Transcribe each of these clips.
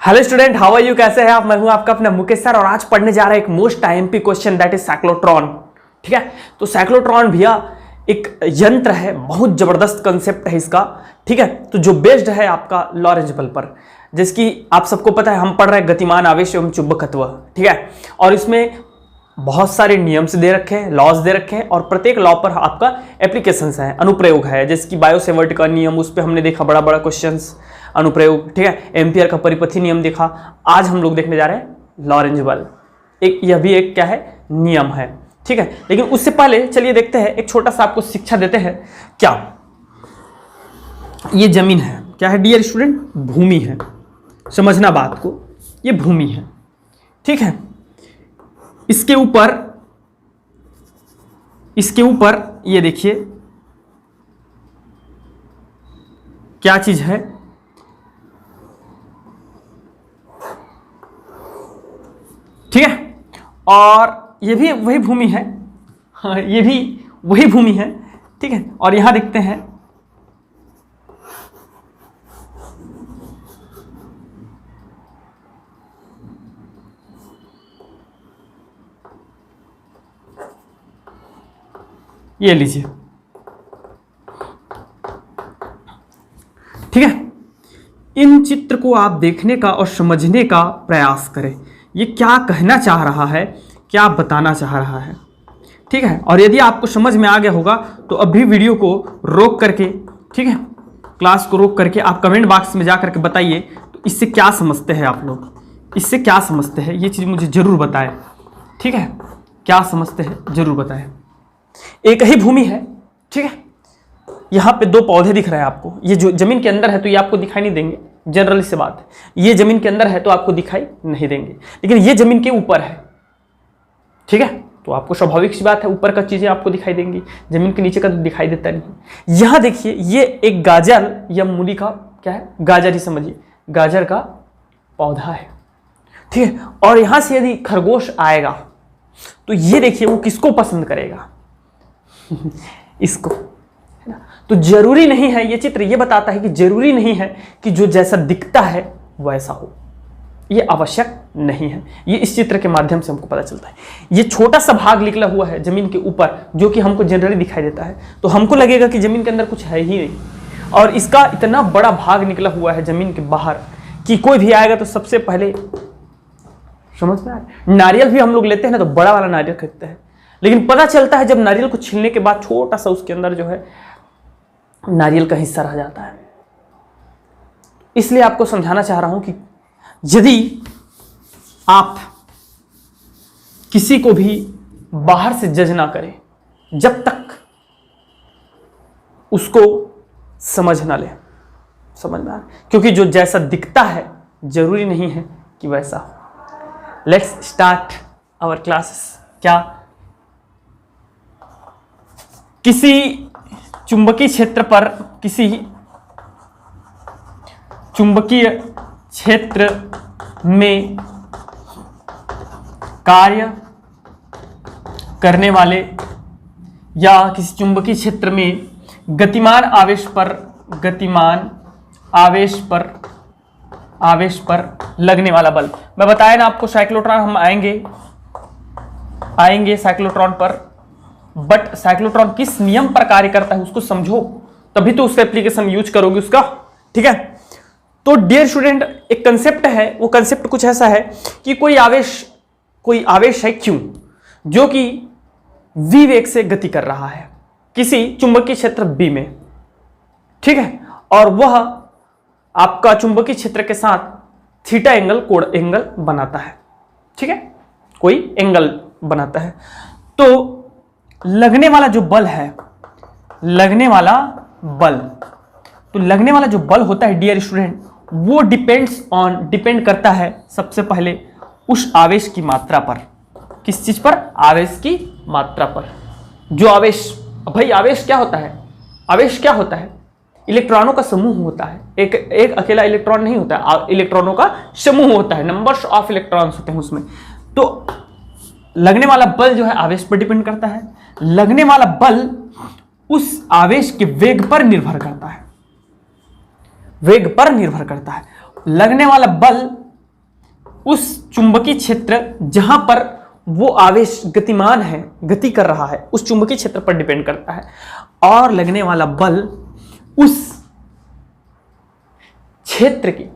Hello student, how are you? कैसे हैं आप? मैं हूं आपका अपना मुकेश सर और आज पढ़ने जा रहा है एक most IMP question that is cyclotron. ठीक है, तो साइक्लोट्रॉन भैया एक यंत्र है, बहुत जबरदस्त कंसेप्ट है इसका। ठीक है, तो जो बेस्ड है आपका लॉरेंज बल पर, जिसकी आप सबको पता है हम पढ़ रहे हैं गतिमान आवेश एवं चुंबकत्व। ठीक है, और इसमें बहुत सारे नियम्स दे रखे हैं, लॉज दे रखे हैं और प्रत्येक लॉ पर आपका एप्लीकेशंस है, अनुप्रयोग है। जैसे कि बायोसेवर्ट का नियम, उस पर हमने देखा बड़ा बड़ा क्वेश्चंस, अनुप्रयोग। ठीक है, एम्पियर का परिपथी नियम देखा। आज हम लोग देखने जा रहे हैं लॉरेंज बल। एक यह भी एक क्या है, नियम है। ठीक है, लेकिन उससे पहले चलिए देखते हैं, एक छोटा सा आपको शिक्षा देते हैं। क्या ये जमीन है? क्या है डियर स्टूडेंट? भूमि है। समझना बात को, ये भूमि है। ठीक है, इसके ऊपर ये देखिए क्या चीज है, ठीक है, और ये भी वही भूमि है। हाँ, ये भी वही भूमि है। ठीक है, और यहां देखते हैं ये लीजिए। ठीक है, इन चित्र को आप देखने का और समझने का प्रयास करें। ये क्या कहना चाह रहा है, क्या बताना चाह रहा है। ठीक है, और यदि आपको समझ में आ गया होगा तो अभी वीडियो को रोक करके, ठीक है, क्लास को रोक करके आप कमेंट बॉक्स में जा करके बताइए तो इससे क्या समझते हैं आप लोग, इससे क्या समझते हैं, ये चीज़ मुझे ज़रूर बताएं। ठीक है, क्या समझते हैं ज़रूर बताएं। एक ही भूमि है। ठीक है, यहाँ पे दो पौधे दिख रहे हैं आपको। ये जो जमीन के अंदर है तो ये आपको दिखाई नहीं देंगे, जनरली से बात है। ये जमीन के अंदर है तो आपको दिखाई नहीं देंगे, लेकिन ये जमीन के ऊपर है। ठीक है, तो आपको स्वाभाविक सी बात है ऊपर का चीजें आपको दिखाई देंगी, जमीन के नीचे का तो दिखाई देता नहीं। यहां देखिए, ये एक गाजर या मूली का क्या है, गाजर ही समझिए, गाजर का पौधा है। ठीक है, और यहां से यदि खरगोश आएगा तो ये देखिए वो किसको पसंद करेगा इसको, है ना। तो जरूरी नहीं है, ये चित्र ये बताता है कि जरूरी नहीं है कि जो जैसा दिखता है वैसा हो, ये आवश्यक नहीं है। ये इस चित्र के माध्यम से हमको पता चलता है। ये छोटा सा भाग निकला हुआ है जमीन के ऊपर जो कि हमको जनरली दिखाई देता है, तो हमको लगेगा कि जमीन के अंदर कुछ है ही नहीं, और इसका इतना बड़ा भाग निकला हुआ है जमीन के बाहर कि कोई भी आएगा तो सबसे पहले, समझ में आ रहा है, नारियल भी हम लोग लेते हैं ना तो बड़ा वाला नारियल खरीदते हैं, लेकिन पता चलता है जब नारियल को छीलने के बाद छोटा सा उसके अंदर जो है नारियल का हिस्सा रह जाता है। इसलिए आपको समझाना चाह रहा हूं कि यदि आप किसी को भी बाहर से जज ना करें जब तक उसको समझ ना ले, समझना, क्योंकि जो जैसा दिखता है जरूरी नहीं है कि वैसा हो। Let's start our classes. क्या किसी चुंबकीय क्षेत्र पर, किसी चुंबकीय क्षेत्र में कार्य करने वाले या किसी चुंबकीय क्षेत्र में गतिमान आवेश पर लगने वाला बल। मैं बताया ना आपको साइक्लोट्रॉन, हम आएंगे साइक्लोट्रॉन पर, बट साइक्लोट्रॉन किस नियम पर कार्य करता है उसको समझो, तभी तो उसका एप्लीकेशन यूज करोगे उसका। ठीक है, तो डियर स्टूडेंट एक कंसेप्ट है, वो कंसेप्ट कुछ ऐसा है कि कोई आवेश है क्यों, जो कि v वेग से गति कर रहा है किसी चुंबकीय क्षेत्र B में। ठीक है, और वह आपका चुंबकीय क्षेत्र के साथ थीटा एंगल, कोण एंगल बनाता है। ठीक है, कोई एंगल बनाता है। तो लगने वाला जो बल है, लगने वाला जो बल होता है डियर स्टूडेंट, वो डिपेंड करता है सबसे पहले उस आवेश की मात्रा पर। किस चीज पर? आवेश की मात्रा पर। जो आवेश, भाई आवेश क्या होता है? आवेश क्या होता है? इलेक्ट्रॉनों का समूह होता है। एक अकेला इलेक्ट्रॉन नहीं होता है, इलेक्ट्रॉनों का समूह होता है, नंबर्स ऑफ इलेक्ट्रॉन्स होते हैं उसमें। तो लगने वाला बल जो है आवेश पर डिपेंड करता है। लगने वाला बल उस आवेश के वेग पर निर्भर करता है, वेग पर निर्भर करता है। लगने वाला बल उस चुंबकीय क्षेत्र जहां पर वो आवेश गतिमान है, गति कर रहा है, उस चुंबकीय क्षेत्र पर डिपेंड करता है। और लगने वाला बल उस क्षेत्र के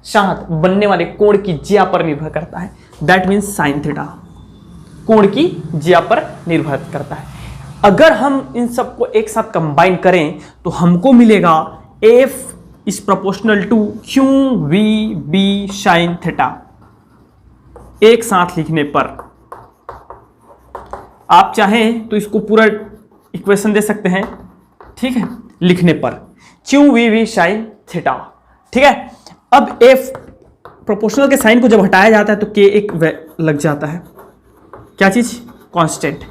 साथ बनने वाले कोण की ज्या पर निर्भर करता है। दैट मीन्स साइन थीटा कोण की ज्या पर निर्भर करता है। अगर हम इन सबको एक साथ कंबाइन करें तो हमको मिलेगा F is proportional to Q V B sine theta. एक साथ लिखने पर आप चाहें तो इसको पूरा इक्वेशन दे सकते हैं, ठीक है, लिखने पर Q V B sine theta, ठीक है। अब F प्रोपोर्शनल के साइन को जब हटाया जाता है तो K एक लग जाता है, क्या चीज, कांस्टेंट।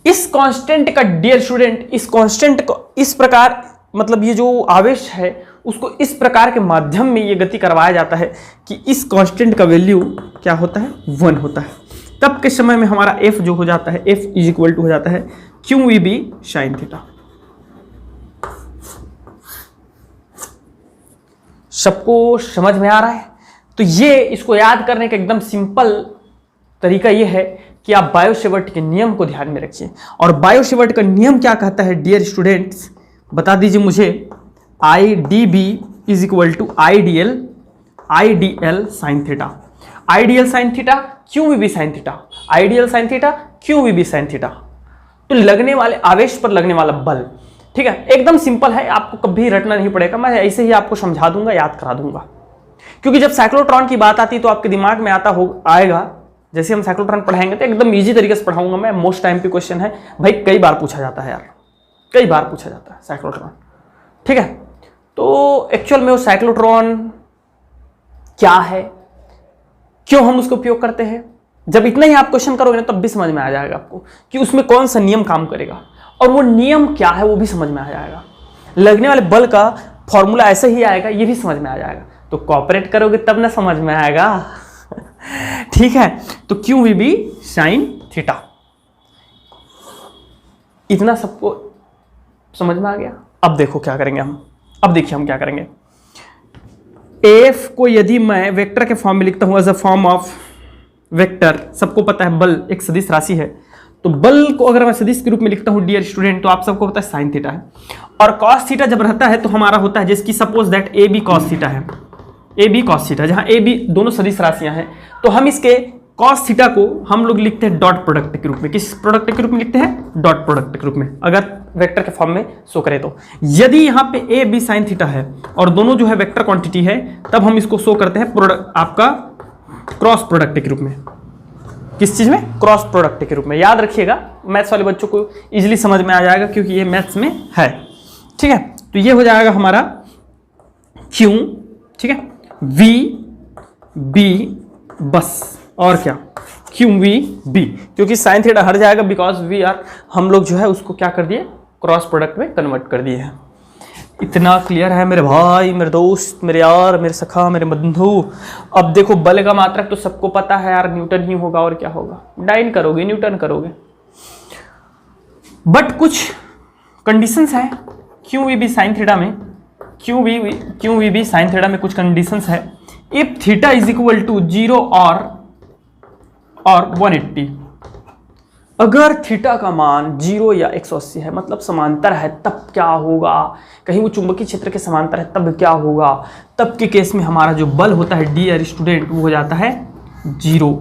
इस कांस्टेंट का डियर स्टूडेंट, इस कांस्टेंट को इस प्रकार, मतलब ये जो आवेश है उसको इस प्रकार के माध्यम में ये गति करवाया जाता है कि इस कांस्टेंट का वैल्यू क्या होता है, 1 होता है। तब के समय में हमारा F जो हो जाता है, F इज इक्वल टू हो जाता है Q V B sine theta. सबको समझ में आ रहा है? तो ये इसको याद करने का एकदम सिंपल तरीका ये है कि आप बायो-सेवर्ट के नियम को ध्यान में रखिए। और बायो-सेवर्ट का नियम क्या कहता है डियर स्टूडेंट्स, बता दीजिए मुझे। I D B is equal to I D L sine theta. Ideal sine theta Q V B sine theta, ideal sine theta Q V B sine theta. तो लगने वाले आवेश पर लगने वाला बल, ठीक है, एकदम सिंपल है, आपको कभी रटना नहीं पड़ेगा, मैं ऐसे ही आपको समझा दूंगा, याद करा दूंगा। क्योंकि जब साइक्लोट्रॉन की बात आती है तो आपके दिमाग में आएगा, जैसे हम साइक्लोट्रॉन पढ़ाएंगे तो एकदम इजी तरीके से पढ़ाऊंगा मैं। मोस्ट टाइम पे क्वेश्चन है भाई, कई बार पूछा जाता है यार, कई बार पूछा जाता है साइक्लोट्रॉन, ठीक है। तो एक्चुअल में वो साइक्लोट्रॉन क्या है, क्यों हम उसका उपयोग करते हैं, जब इतना ही आप क्वेश्चन करोगे ना तब भी समझ में आ जाएगा आपको कि उसमें कौन सा नियम काम करेगा, और वो नियम क्या है वो भी समझ में आ जाएगा। लगने वाले बल का फॉर्मूला ऐसे ही आएगा, ये भी समझ में आ जाएगा। तो कोऑपरेट करोगे तब ना समझ में आएगा ठीक है। तो Q V B sine theta, इतना सबको समझ में आ गया। अब देखो क्या करेंगे हम, अब देखिए हम क्या करेंगे। एफ को यदि मैं वेक्टर के फॉर्म में लिखता हूं as a form of vector, सबको पता है बल एक सदिश राशि है, तो बल को अगर मैं सदिश के रूप में लिखता हूं डियर स्टूडेंट, तो आप सबको पता है साइन थीटा है। और कॉस थीटा जब रहता है तो हमारा होता है, जिसकी suppose that A B cos theta है, ए बी कॉस थीटा, जहां ए बी दोनों सदिश राशियां हैं, तो हम इसके कॉस थीटा को हम लोग लिखते हैं डॉट प्रोडक्ट के रूप में। किस प्रोडक्ट के रूप में लिखते हैं? डॉट प्रोडक्ट के रूप में, अगर वेक्टर के फॉर्म में शो करें तो। यदि यहाँ पे ए बी साइन थीटा है और दोनों जो है वेक्टर क्वांटिटी है, तब हम इसको शो करते हैं प्रोडक्ट, आपका क्रॉस प्रोडक्ट के रूप में। किस चीज में? क्रॉस प्रोडक्ट के रूप में। याद रखिएगा, मैथ्स वाले बच्चों को इजीली समझ में आ जाएगा क्योंकि ये मैथ्स में है, ठीक है। तो ये हो जाएगा हमारा क्यू, ठीक है, वी बी, बस और क्या, क्यू वी बी, क्योंकि साइन थीटा हट जाएगा बिकॉज वी आर, हम लोग जो है उसको क्या कर दिए, क्रॉस प्रोडक्ट में कन्वर्ट कर दिए हैं। इतना क्लियर है मेरे भाई, मेरे दोस्त, मेरे यार, मेरे सखा, मेरे बंधु। अब देखो बल का मात्रक तो सबको पता है यार, न्यूटन ही होगा, और क्या होगा, डाइन करोगे, न्यूटन करोगे। बट कुछ कंडीशंस हैं Q V B sine theta में, Q V B sine theta में कुछ कंडीशंस है। If theta is equal to 0 और 180, अगर थीटा का मान 0 या 180 है, मतलब समांतर है, तब क्या होगा, कहीं वो चुंबकीय क्षेत्र के समांतर है तब क्या होगा, तब के केस में हमारा जो बल होता है डियर स्टूडेंट वो हो जाता है 0।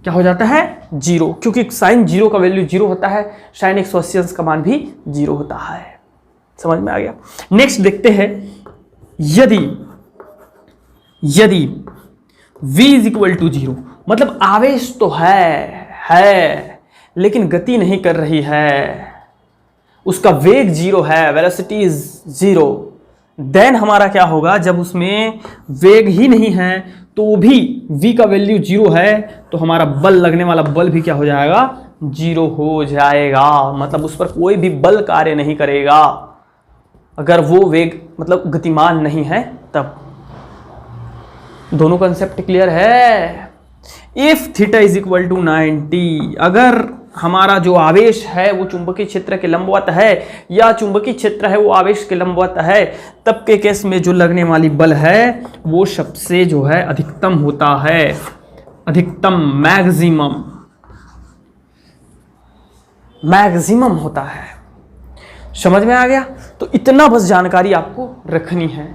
क्या हो जाता है? 0, क्योंकि साइन 0 का वैल्यू 0 होता है, साइन 180 का मान भी 0 होता है। समझ में आ गया? नेक्स्ट देखते हैं, यदि v इज इक्वल टू 0, मतलब आवेश तो है लेकिन गति नहीं कर रही है, उसका वेग 0 है, वेलोसिटी इज 0, देन हमारा क्या होगा, जब उसमें वेग ही नहीं है तो भी v का वैल्यू 0 है, तो हमारा बल, लगने वाला बल भी क्या हो जाएगा, 0 हो जाएगा। मतलब उस पर कोई भी बल कार्य नहीं करेगा अगर वो वेग, मतलब गतिमान नहीं है तब। दोनों कंसेप्ट क्लियर है? If theta is equal to 90, अगर हमारा जो आवेश है वो चुंबकीय क्षेत्र के लंबवत है या चुंबकीय क्षेत्र है वो आवेश के लंबवत है, तब के केस में जो लगने वाली बल है वो सबसे जो है अधिकतम होता है। अधिकतम, मैक्सिमम होता है। समझ में आ गया? तो इतना बस जानकारी आपको रखनी है।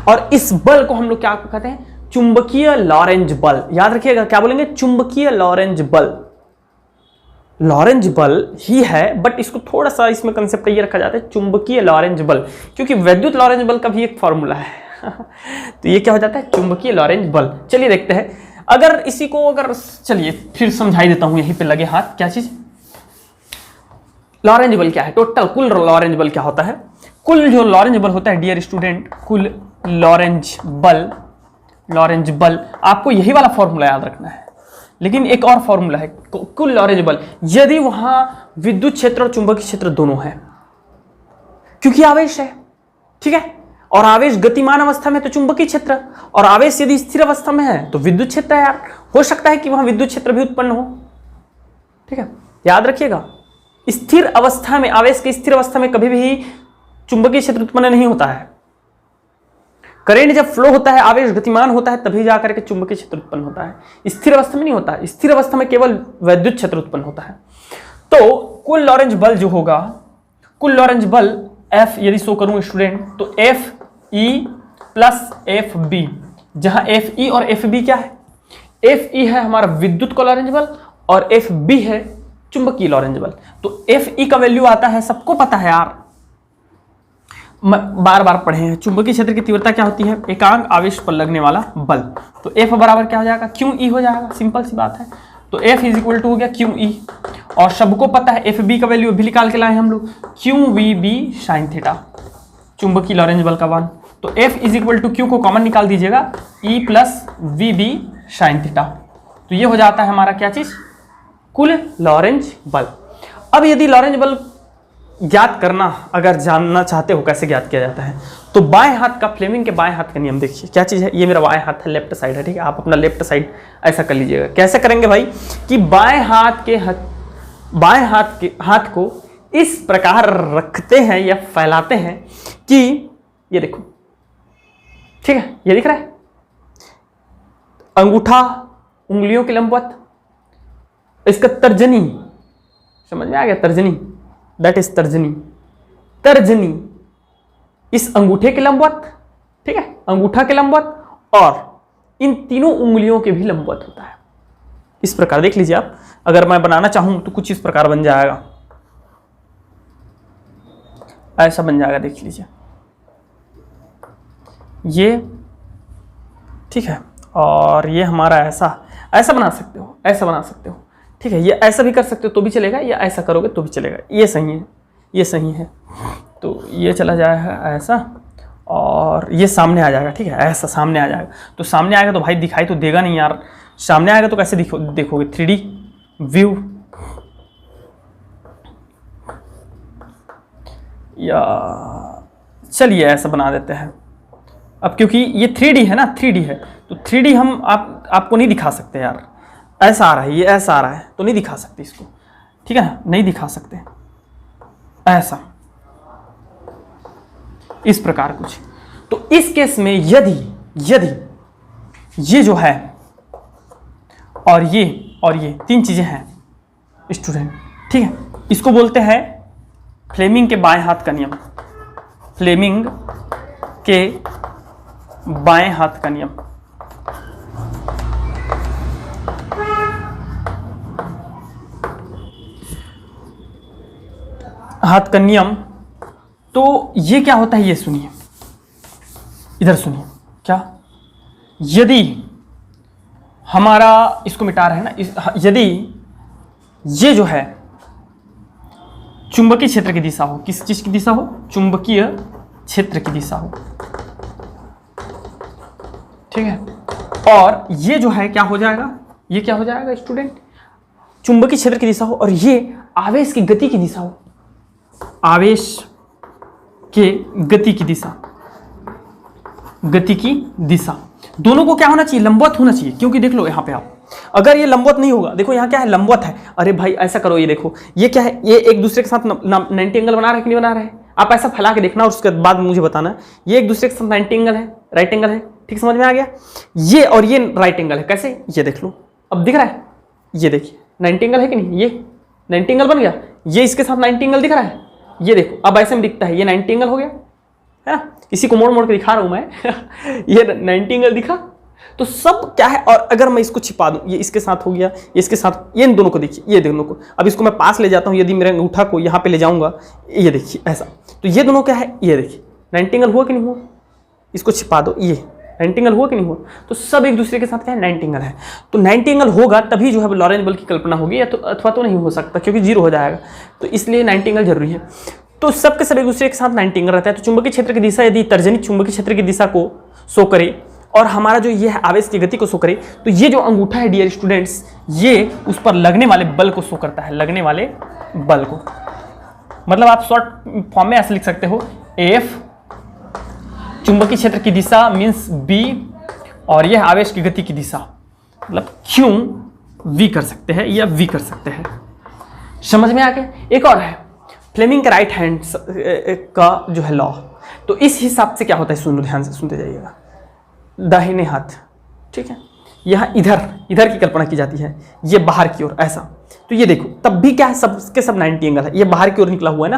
और इस बल को हम लोग क्या कहते हैं? चुंबकीय लॉरेंज बल। याद रखिएगा, क्या बोलेंगे? चुंबकीय लॉरेंज बल। लॉरेंज बल ही है, बट इसको थोड़ा सा इसमें कंसेप्ट ये रखा जाता है चुंबकीय लॉरेंज बल, क्योंकि विद्युत लॉरेंज बल का भी एक फॉर्मूला है। तो ये क्या हो जाता है? चुंबकीय लॉरेंज बल। चलिए देखते हैं। अगर इसी को चलिए फिर समझाई देता हूं यहीं पे लगे हाथ। क्या चीज? लॉरेंज बल क्या है? टोटल कुल लॉरेंज बल क्या होता है? कुल जो लॉरेंज बल होता है डियर स्टूडेंट, कुल लॉरेंज बल आपको यही वाला फॉर्मूला याद रखना है। लेकिन एक और फॉर्मूला है कुल लॉरेंज बल, यदि वहां विद्युत क्षेत्र और चुंबकीय क्षेत्र दोनों है, क्योंकि आवेश है, ठीक है? और आवेश गतिमान अवस्था में तो चुंबकीय क्षेत्र, और आवेश यदि स्थिर अवस्था में है तो विद्युत क्षेत्र है यार। हो सकता है कि वहां विद्युत क्षेत्र भी उत्पन्न हो, ठीक है? याद रखिएगा, स्थिर अवस्था में, आवेश की स्थिर अवस्था में कभी भी चुंबकीय क्षेत्र उत्पन्न नहीं होता है। करंट जब फ्लो होता है, आवेश गतिमान होता है, तभी जाकर के चुंबकीय क्षेत्र उत्पन्न होता है। स्थिर अवस्था में नहीं होता है। स्थिर अवस्था में केवल विद्युत क्षेत्र उत्पन्न होता है। तो कुल लॉरेंज बल जो होगा, कुल लॉरेंज बल F यदि शो करूं स्टूडेंट, तो FE प्लस FB, जहां FE और FB क्या है? FE है हमारा विद्युत का लॉरेंज बल और FB है चुंबकीय लॉरेंज बल। तो FE का वैल्यू आता है, सबको पता है यार, बार बार पढ़े हैं। चुंबकीय क्षेत्र की तीव्रता क्या होती है? एकांक आवेश पर लगने वाला बल। तो F बराबर क्या हो जाएगा? QE हो जाएगा। सिंपल सी बात है। तो F इज इक्वल टू हो गया QE, और सबको पता है FB का वैल्यू भी निकाल के लाए हम लोग, QVB साइन थीटा, चुंबकीय लॉरेंज बल का मान। तो F is equal to Q को कॉमन निकाल दीजिएगा, E plus VB sine theta. तो ये हो जाता है हमारा क्या चीज? कुल लॉरेंज बल। अब यदि लॉरेंज बल ज्ञात करना, अगर जानना चाहते हो कैसे ज्ञात किया जाता है, तो बाएं हाथ का, फ्लेमिंग के बाएं हाथ का नियम देखिए। क्या चीज़ है? ये मेरा बाएं हाथ है, लेफ्ट साइड है, ठीक है? आप अपना लेफ्ट साइड ऐसा कर लीजिएगा। कैसे करेंगे भाई? कि बाएं हाथ को इस प्रकार रखते हैं या फैलाते हैं कि ये देखो, ठीक है? ये दिख रहा है अंगूठा उंगलियों के लंबवत, इसका तर्जनी, समझ में आ गया? तर्जनी, दैट इज तर्जनी इस अंगूठे के लंबवत, ठीक है? अंगूठा के लंबवत, और इन तीनों उंगलियों के भी लंबवत होता है। इस प्रकार देख लीजिए आप, अगर मैं बनाना चाहूं तो कुछ इस प्रकार बन जाएगा, ऐसा बन जाएगा, देख लीजिए ये, ठीक है? और ये हमारा ऐसा बना सकते हो, ऐसा बना सकते हो, ठीक है? ये ऐसा भी कर सकते हो तो भी चलेगा, या ऐसा करोगे तो भी चलेगा। ये सही है, ये सही है। तो ये चला जाएगा ऐसा, और ये सामने आ जाएगा, ठीक है? ऐसा सामने आ जाएगा। तो सामने आएगा तो भाई दिखाई तो देगा नहीं यार, सामने आएगा तो कैसे देखोगे? 3D व्यू, या चलिए ऐसा बना देते हैं। अब क्योंकि ये 3D है ना, 3D है, तो 3D हम आपको नहीं दिखा सकते यार। ऐसा आ रहा है, ये ऐसा आ रहा है, तो नहीं दिखा सकते इसको, ठीक है? नहीं दिखा सकते ऐसा, इस प्रकार कुछ। तो इस केस में यदि ये जो है और ये तीन चीजें हैं स्टूडेंट, ठीक है? इसको बोलते हैं फ्लेमिंग के बाएं हाथ का नियम, फ्लेमिंग के बाएं हाथ का नियम। हाथ का नियम, तो ये क्या होता है? ये सुनिए, इधर सुनिए। क्या? यदि हमारा, इसको मिटा रहे हैं ना, यदि ये जो है चुंबकीय क्षेत्र की दिशा हो, किस चीज की दिशा हो? चुंबकीय क्षेत्र की दिशा हो, ठीक है? और ये जो है क्या हो जाएगा? ये क्या हो जाएगा स्टूडेंट? चुंबकीय क्षेत्र की दिशा हो, और ये आवेश की गति की दिशा हो, आवेश के गति की दिशा, दोनों को क्या होना चाहिए? लंबवत होना चाहिए। क्योंकि देख लो यहाँ पे आप, अगर ये लंबवत नहीं होगा, देखो यहाँ क्या है? लंबवत है। अरे भाई ऐसा करो, ये देखो, ये क्या है? ये एक दूसरे के साथ 90 एंगल बना रहा है कि नहीं बना रहा है? आप ऐसा फैला के देखना और उसके बाद मुझे बताना। ये एक दूसरे के साथ 90 एंगल है, राइट एंगल है, ठीक, समझ में आ गया। ये और ये राइट एंगल है, कैसे, ये देख लो, अब दिख रहा है, ये देखिए 90 एंगल है कि नहीं, ये 90 एंगल बन गया, ये इसके साथ 90 एंगल दिख रहा है, ये देखो अब ऐसे में दिखता है, ये 90 एंगल हो गया है ना, इसी को मोड़ मोड़ के दिखा रहा हूं मैं ये 90 एंगल दिखा। तो सब क्या है, और अगर मैं इसको छिपा दूं, ये इसके साथ हो गया, ये इसके साथ, ये इन दोनों को देखिए, ये दोनों को, अब इसको मैं पास ले जाता हूं, यदि मेरे अंगूठा को यहाँ पे ले जाऊंगा, ये देखिए ऐसा, तो ये दोनों क्या है, ये देखिए 90 एंगल हुआ कि नहीं हुआ, इसको छिपा दो, ये 90 एंगल हुआ कि नहीं हुआ, तो सब एक दूसरे के साथ क्या है, 90 एंगल है। तो 90 एंगल होगा तभी जो है लॉरेंज बल की कल्पना होगी, या तो अथवा तो नहीं हो सकता, क्योंकि जीरो हो जाएगा, तो इसलिए 90 एंगल जरूरी है। तो सबके सब एक दूसरे के साथ 90 एंगल रहता है। तो चुंबकीय क्षेत्र की दिशा यदि तर्जनी चुंबकीय क्षेत्र की दिशा को शो करे और हमारा जो ये है आवेश की गति को शो करे, तो ये जो अंगूठा है डियर स्टूडेंट्स, ये उस पर लगने वाले बल को शो करता है, लगने वाले बल को। मतलब आप शॉर्ट फॉर्म में ऐसे लिख सकते हो, एफ चुंबकीय क्षेत्र की दिशा मीन्स बी, और यह आवेश की गति की दिशा मतलब क्यू वी कर सकते हैं या वी कर सकते हैं। समझ में आ गया। एक और है फ्लेमिंग के राइट हैंड का जो है लॉ। तो इस हिसाब से क्या होता है, सुनो ध्यान से सुनते जाइएगा। दाहिने हाथ, ठीक है, यहाँ इधर इधर की कल्पना की जाती है, ये बाहर की ओर ऐसा। तो ये देखो तब भी क्या है, सबके सब 90 एंगल है, ये बाहर की ओर निकला हुआ है ना,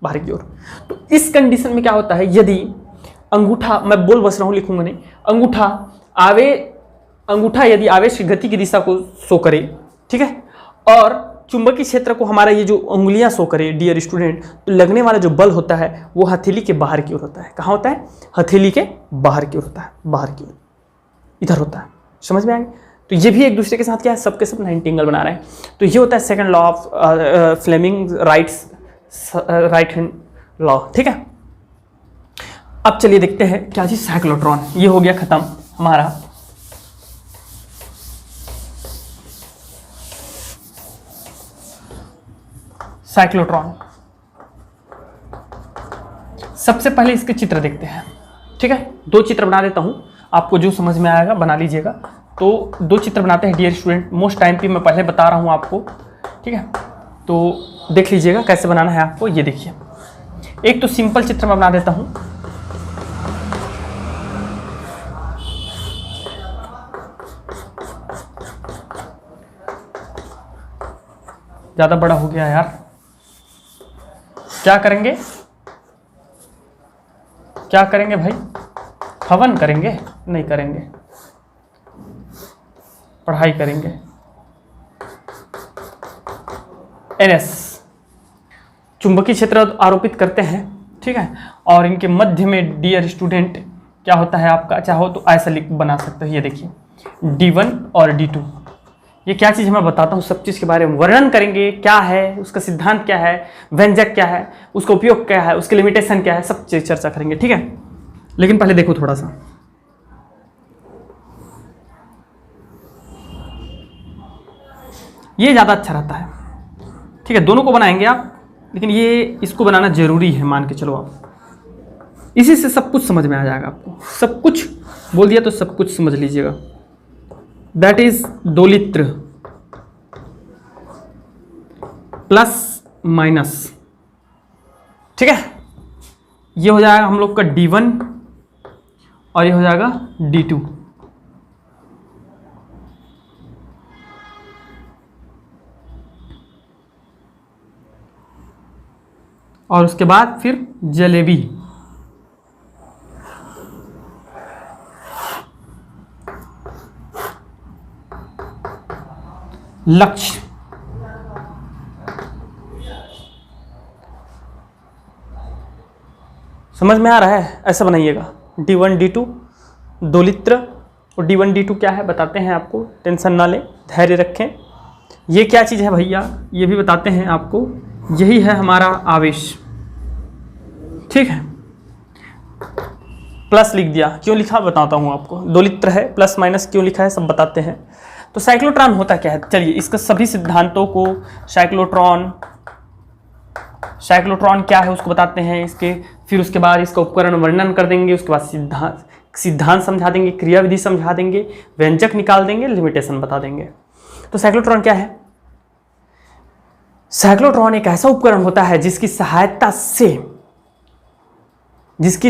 बाहर की ओर। तो इस कंडीशन में क्या होता है, यदि अंगूठा, मैं बोल बस रहा हूँ, लिखूंगा नहीं, अंगूठा यदि आवेश की गति की दिशा को शो करे, ठीक है, और चुंबकीय क्षेत्र को हमारा ये जो उंगलियां शो करे डियर स्टूडेंट, तो लगने वाला जो बल होता है वो हथेली के बाहर की ओर होता है। कहाँ होता है, हथेली के बाहर की ओर होता है, बाहर की ओर इधर होता है। समझ में आ गया। तो ये भी एक दूसरे के साथ क्या है, सबके सब 90 एंगल बना रहे हैं। तो ये होता है second law of Fleming right hand law, ठीक है। अब चलिए देखते हैं क्या चीज, साइक्लोट्रॉन। ये हो गया खत्म हमारा। साइक्लोट्रॉन, सबसे पहले इसके चित्र देखते हैं, ठीक है। दो चित्र बना देता हूं, आपको जो समझ में आएगा बना लीजिएगा। तो दो चित्र बनाते हैं डियर स्टूडेंट, मोस्ट टाइम पे मैं पहले बता रहा हूं आपको, ठीक है। तो देख लीजिएगा कैसे बनाना है आपको। ये देखिए, एक तो सिंपल चित्र मैं बना देता हूं। ज्यादा बड़ा हो गया यार, क्या करेंगे, क्या करेंगे भाई, हवन करेंगे? नहीं करेंगे, पढ़ाई करेंगे। एनएस चुंबकीय क्षेत्र आरोपित करते हैं, ठीक है, और इनके मध्य में डियर स्टूडेंट क्या होता है आपका, चाहो तो ऐसा लिख बना सकते हो। ये देखिए D1 और D2, ये क्या चीज़ है मैं बताता हूँ, सब चीज़ के बारे में वर्णन करेंगे, क्या है उसका सिद्धांत, क्या है व्यंजक, क्या है उसका उपयोग, क्या है उसके लिमिटेशन, क्या है, सब चीज़ चर्चा करेंगे, ठीक है। लेकिन पहले देखो थोड़ा सा, ये ज़्यादा अच्छा रहता है, ठीक है। दोनों को बनाएंगे आप, लेकिन ये इसको बनाना जरूरी है, मान के चलो आप। इसी से सब कुछ समझ में आ जाएगा आपको, सब कुछ बोल दिया तो सब कुछ समझ लीजिएगा। दैट इज दोलित्र प्लस माइनस, ठीक है। ये हो जाएगा हम लोग का D1 और ये हो जाएगा D2। और उसके बाद फिर जलेबी, लक्ष्य, समझ में आ रहा है, ऐसा बनाइएगा। D1 D2 दोलित्र, और D1 D2 क्या है बताते हैं आपको, टेंशन ना लें, धैर्य रखें। ये क्या चीज़ है भैया, ये भी बताते हैं आपको। यही है हमारा आवेश, ठीक है। प्लस लिख दिया, क्यों लिखा बताता हूँ आपको। दोलित्र है, प्लस माइनस क्यों लिखा है सब बताते हैं। तो साइक्लोट्रॉन होता क्या है, चलिए इसका सभी सिद्धांतों को, साइक्लोट्रॉन क्या है उसको बताते हैं इसके, फिर उसके बाद इसका उपकरण वर्णन कर देंगे, उसके बाद सिद्धांत समझा देंगे, क्रियाविधि समझा देंगे, व्यंजक निकाल देंगे, लिमिटेशन बता देंगे। तो साइक्लोट्रॉन क्या है, साइक्लोट्रॉन एक ऐसा उपकरण होता है जिसकी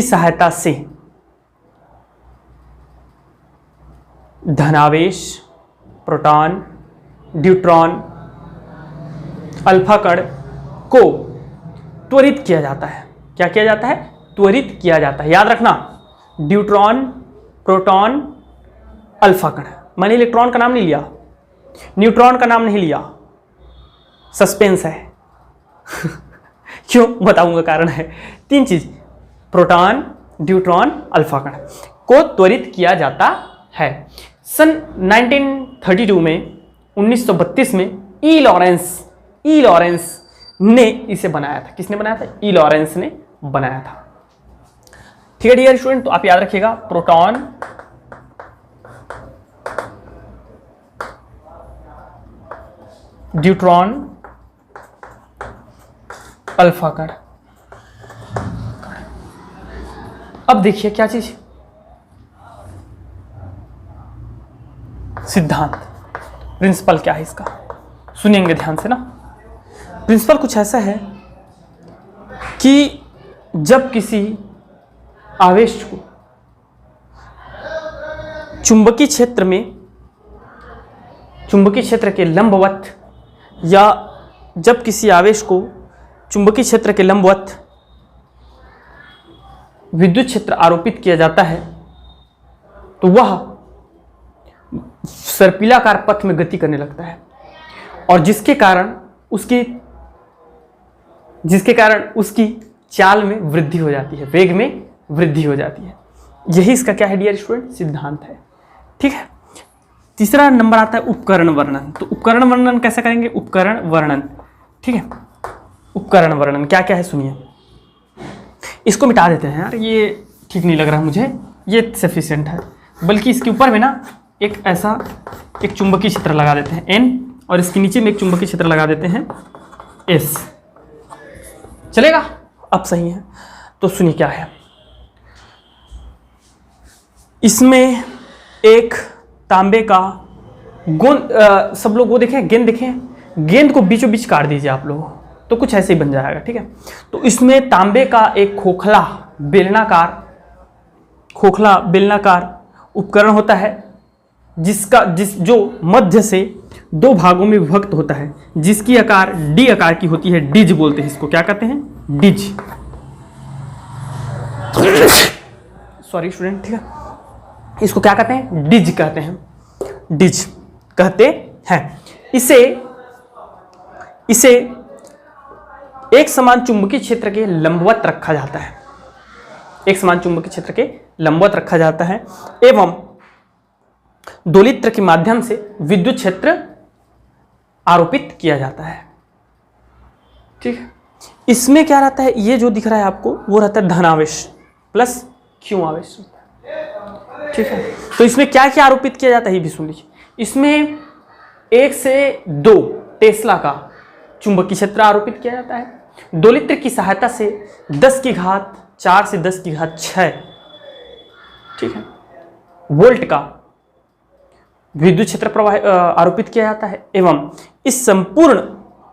सहायता से धनावेश, प्रोटॉन, न्यूट्रॉन, अल्फा कण को त्वरित किया जाता है। क्या किया जाता है? त्वरित किया जाता है। याद रखना, न्यूट्रॉन, प्रोटॉन, अल्फा कण। मैंने इलेक्ट्रॉन का नाम नहीं लिया, न्यूट्रॉन का नाम नहीं लिया, सस्पेंस है। क्यों? बताऊंगा, कारण है। 3 चीज, प्रोटॉन, न्यूट्रॉन, अल्फा कण को त्वरित किया जाता है। सन 1932 में 1932 में ई लॉरेंस ने इसे बनाया था। किसने बनाया था? ई लॉरेंस ने बनाया था। ठीक है डियर स्टूडेंट, तो आप याद रखिएगा, प्रोटॉन, न्यूट्रॉन, अल्फा कण। अब देखिए क्या चीज, सिद्धांत, प्रिंसिपल क्या है इसका, सुनेंगे ध्यान से ना। प्रिंसिपल कुछ ऐसा है कि जब किसी आवेश को चुंबकीय क्षेत्र के लंबवत, या जब किसी आवेश को चुंबकीय क्षेत्र के लंबवत विद्युत क्षेत्र आरोपित किया जाता है, तो वह सर्पिलाकार पथ में गति करने लगता है, और जिसके कारण उसकी चाल में वृद्धि हो जाती है, वेग में वृद्धि हो जाती है। यही इसका क्या है डियर स्टूडेंट? सिद्धांत है। ठीक है। तीसरा नंबर आता है उपकरण वर्णन। तो उपकरण वर्णन कैसे करेंगे? उपकरण वर्णन, ठीक है। उपकरण वर्णन क्या क्या है सुनिए। इसको मिटा देते हैं यार, ये ठीक नहीं लग रहा मुझे, ये सफिशिएंट है। बल्कि इसके ऊपर में ना एक ऐसा एक चुंबकीय क्षेत्र लगा देते हैं N, और इसके नीचे में एक चुंबकीय क्षेत्र लगा देते हैं S। चलेगा? अब सही है। तो सुनिए क्या है, इसमें एक तांबे का गोंद, सब लोग वो देखें, गेंद देखें, गेंद को बीचों बीच काट दीजिए आप लोग, तो कुछ ऐसे ही बन जाएगा। ठीक है। तो इसमें तांबे का एक खोखला बेलनाकार उपकरण होता है, जो मध्य से 2 भागों में विभक्त होता है, जिसकी आकार डी आकार की होती है। डिज बोलते हैं इसको। क्या कहते हैं? डिज। सॉरी स्टूडेंट, ठीक है। इसको क्या कहते हैं? डिज कहते हैं। डिज कहते हैं। इसे एक समान चुंबकीय क्षेत्र के लंबवत रखा जाता है। एक समान चुंबकीय क्षेत्र के लंबवत रखा जाता है एवं दोलित्र के माध्यम से विद्युत क्षेत्र आरोपित किया जाता है। ठीक है। इसमें क्या रहता है? ये जो दिख रहा है आपको, वो रहता है धनावेश प्लस क्यू आवेश। ठीक है। तो इसमें क्या क्या आरोपित किया जाता है ये भी सुन लीजिए। इसमें 1 से 2 टेस्ला का चुंबकीय क्षेत्र आरोपित किया जाता है। दोलित्र की सहायता से 10 की घात 4 से 10 की घात 6, ठीक है, वोल्ट का विद्युत क्षेत्र प्रवाह आरोपित किया जाता है एवं इस संपूर्ण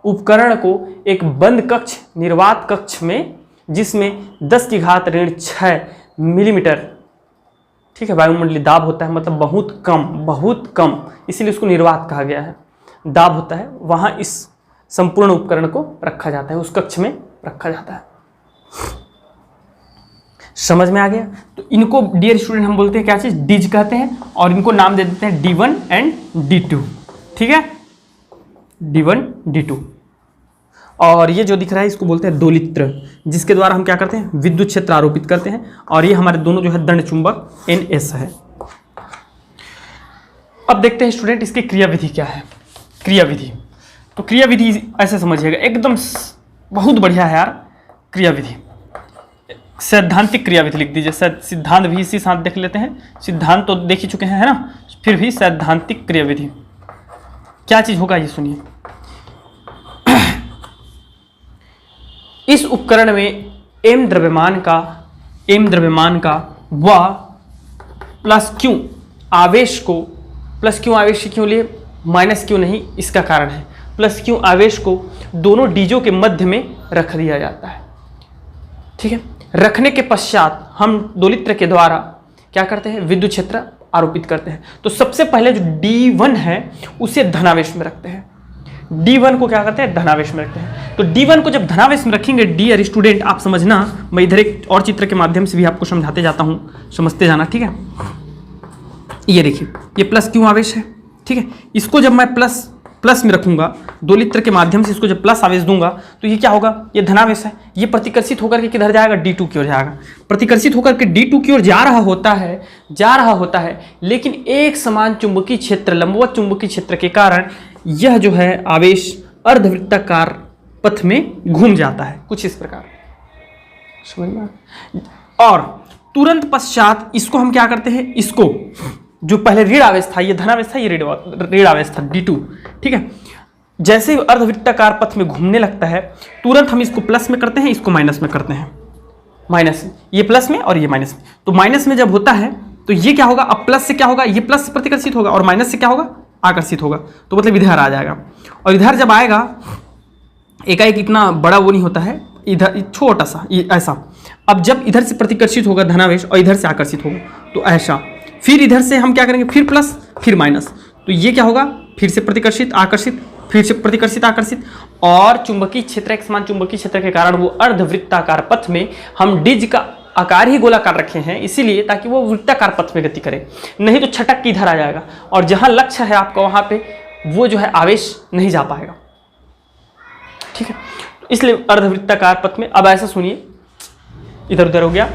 उपकरण को एक बंद कक्ष, निर्वात कक्ष में, जिसमें 10 की घात ऋण 6 मिलीमीटर, ठीक है, वायुमंडलीय दाब होता है, मतलब बहुत कम, इसीलिए उसको निर्वात कहा गया है, दाब होता है, वहां इस संपूर्ण उपकरण को रखा जाता है, उस कक्ष में रखा जाता है। समझ में आ गया? तो इनको डियर स्टूडेंट हम बोलते हैं क्या चीज? डिज कहते हैं, और इनको नाम दे देते हैं D1 एंड D2। ठीक है, D1 D2। और ये जो दिख रहा है इसको बोलते हैं दोलित्र, जिसके द्वारा हम क्या करते हैं? विद्युत क्षेत्र आरोपित करते हैं। और ये हमारे दोनों जो है दंड चुंबक NS है। अब देखते हैं स्टूडेंट इसकी क्रियाविधि क्या है। क्रियाविधि, तो क्रियाविधि ऐसे समझिएगा, एकदम बहुत बढ़िया है यार क्रियाविधि। सैद्धांतिक क्रियाविधि लिख दीजिए, सिद्धांत भी इसी साथ देख लेते हैं। सिद्धांत तो देख ही चुके हैं, है ना, फिर भी सैद्धांतिक क्रियाविधि क्या चीज होगा ये सुनिए। इस उपकरण में m द्रव्यमान का व प्लस q आवेश को, प्लस q आवेश क्यों लिए, माइनस क्यों नहीं, इसका कारण है प्लस q आवेश को दोनों डीजों के मध्य में रख दिया जाता है। ठीक है। रखने के पश्चात हम दोलित्र के द्वारा क्या करते हैं? विद्युत क्षेत्र आरोपित करते हैं। तो सबसे पहले जो D1 है उसे धनावेश में रखते हैं। D1 को क्या करते हैं, धनावेश में रखते हैं। तो D1 को जब धनावेश में रखेंगे, डियर स्टूडेंट आप समझना, मैं इधर एक और चित्र के माध्यम से भी आपको समझाते जाता हूं, समझते जाना, ठीक है। ये देखिए, ये प्लस क्यू आवेश है, ठीक है। इसको जब मैं प्लस में रखूंगा, 2 लित्र के माध्यम से इसको जब प्लस आवेश दूंगा तो ये क्या होगा, ये धनावेश है। ये प्रतिकर्षित होकर के किधर जाएगा, D2 की ओर जाएगा। प्रतिकर्षित होकर के D2 की ओर जा रहा होता है, लेकिन एक समान चुंबकीय क्षेत्र, लंबवत चुंबकीय क्षेत्र के कारण यह जो है आवेश अर्धवृत्ताकार पथ में घूम जाता है, कुछ इस प्रकार, समझ में। और तुरंत पश्चात इसको हम क्या करते हैं, इसको जो पहले ऋण आवेश था, ये धनावेश था, ये ऋण आवेश था D2, ठीक है। जैसे ही अर्धवृत्ताकार पथ में घूमने लगता है, तुरंत हम इसको प्लस में करते हैं, इसको माइनस में करते हैं। माइनस, ये प्लस में और ये माइनस में। तो माइनस में जब होता है तो ये क्या होगा, अब प्लस से क्या होगा, ये प्लस से प्रतिकर्षित होगा, और माइनस से क्या होगा, आकर्षित होगा। तो मतलब इधर आ जाएगा, और इधर जब आएगा, एकाएक इतना बड़ा वो नहीं होता है, इधर छोटा सा ऐसा। अब जब इधर से प्रतिकर्षित होगा धनावेश और इधर से आकर्षित होगा, तो ऐसा। फिर इधर से हम क्या करेंगे, फिर प्लस फिर माइनस, तो ये क्या होगा, फिर से प्रतिकर्षित आकर्षित, फिर से प्रतिकर्षित आकर्षित। और चुंबकीय क्षेत्र, एक समान चुंबकीय क्षेत्र के कारण वो अर्धवृत्ताकार पथ में हम डिज का आकार ही गोलाकार रखे हैं, इसीलिए ताकि वो वृत्ताकार पथ में गति करे, नहीं तो छटक के इधर आ जाएगा, और जहां लक्ष्य है आपका वहां पे वो जो है आवेश नहीं जा पाएगा, ठीक है। इसलिए अर्धवृत्ताकार पथ में। अब ऐसा सुनिए, इधर उधर हो गया।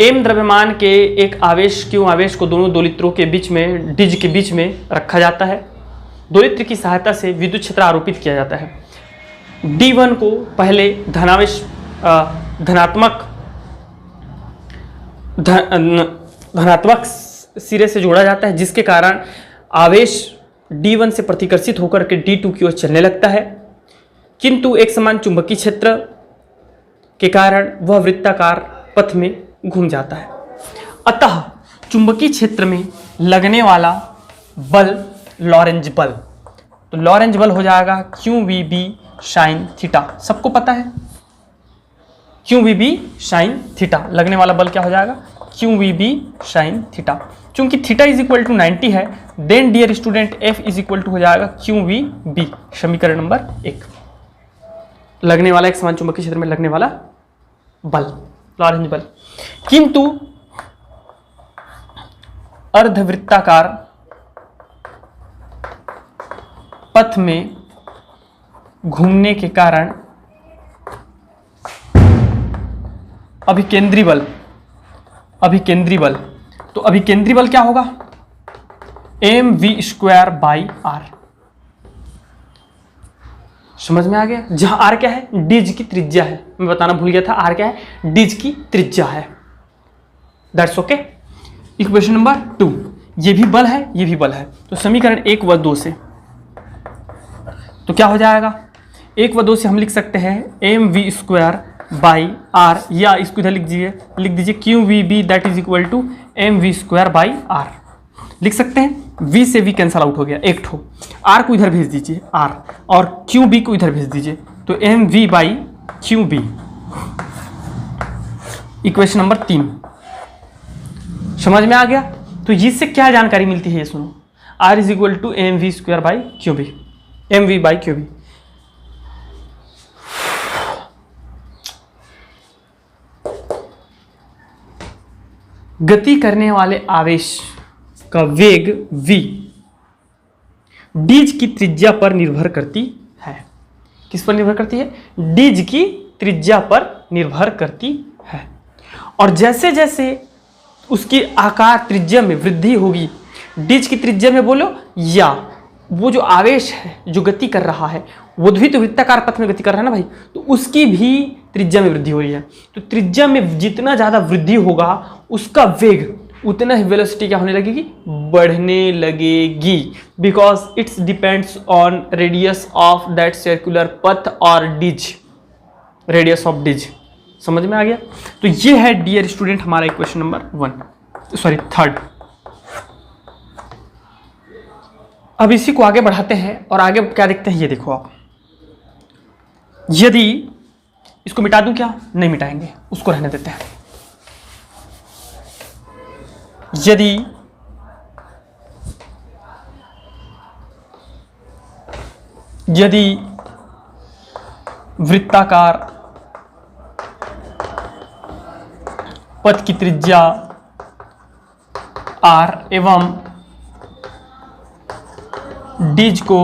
एम द्रव्यमान के एक आवेश, क्यों आवेश को दोनों 2 लित्रों के बीच में, डिज के बीच में रखा जाता है। 2 लित्र की सहायता से विद्युत क्षेत्र आरोपित किया जाता है। D1 को पहले धनात्मक सिरे से जोड़ा जाता है, जिसके कारण आवेश D1 से प्रतिकर्षित होकर के D2 की ओर चलने लगता है, किंतु एक समान चुंबकीय क्षेत्र के कारण वह वृत्ताकार पथ में घूम जाता है। अतः चुंबकीय क्षेत्र में लगने वाला बल लॉरेंज बल, तो लॉरेंज बल हो जाएगा QVB साइन थीटा। सबको पता है QVB साइन थीटा, लगने वाला बल क्या हो जाएगा, QVB साइन थीटा। चूंकि थीटा इज इक्वल टू 90 है, then dear student F is equal to हो जाएगा QVB, समीकरण नंबर 1। लगने वाला, एक समान चुंबकीय क्षेत्र में लगने वाला बल, लॉरेंज बल। किंतु अर्धवृत्ताकार पथ में घूमने के कारण अभिकेंद्री बल, तो अभिकेंद्री बल क्या होगा, mv²/r। समझ में आ गया। जहां r क्या है, डिज की त्रिज्या है, मैं बताना भूल गया था, r क्या है, डिज की त्रिज्या है। That's okay. इक्वेशन नंबर 2, ये भी बल है, ये भी बल है। तो समीकरण 1 व 2 से तो क्या हो जाएगा, 1 व 2 से हम लिख सकते हैं mv²/r, या इसको इधर लिख दीजिए QVB that is equal to mv²/r। लिख सकते हैं, v से v कैंसल आउट हो गया, एक ठो, r को इधर भेज दीजिए r, और QB को इधर भेज दीजिए, तो mv/QB। इक्वेशन नंबर 3 समझ में आ गया। तो इससे क्या जानकारी मिलती है, ये सुनो, r is equal to mv²/QB, mv/QB। गति करने वाले आवेश का वेग v डिज की त्रिज्या पर निर्भर करती है। किस पर निर्भर करती है, डिज की त्रिज्या पर निर्भर करती है। और जैसे जैसे उसकी आकार त्रिज्या में वृद्धि होगी, डिज की त्रिज्या में बोलो, या वो जो आवेश है जो गति कर रहा है वो भी तो वृत्ताकार पथ में गति कर रहा है ना भाई, तो उसकी भी त्रिज्या में वृद्धि हो रही है। तो त्रिज्या में जितना ज़्यादा वृद्धि होगा उसका वेग उतना ही वेलोसिटी क्या होने लगेगी, बढ़ने लगेगी, because it's depends on radius of that circular पथ और डिज, रेडियस ऑफ डिज। समझ में आ गया। तो ये है डियर स्टूडेंट हमारा इक्वेशन नंबर 3। अब इसी को आगे बढ़ाते हैं और आगे क्या देखते हैं, ये देखो आप, यदि इसको मिटा दूं क्या, नहीं मिटाएंगे, उसको रहने देते हैं। यदि यदि वृत्ताकार पथ की त्रिज्या r एवं डिज को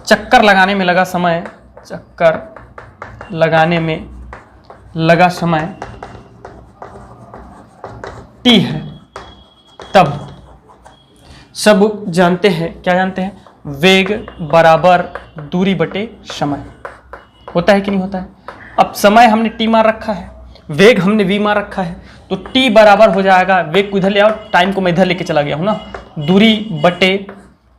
चक्कर लगाने में लगा समय t है, तब सब जानते हैं, क्या जानते हैं, वेग बराबर दूरी बटे समय। होता है कि नहीं होता है? अब समय हमने t मार रखा है, वेग हमने v मार रखा है, तो t बराबर हो जाएगा, वेग को इधर ले आओ, टाइम को मैं इधर लेके चला गया हूं ना, दूरी बटे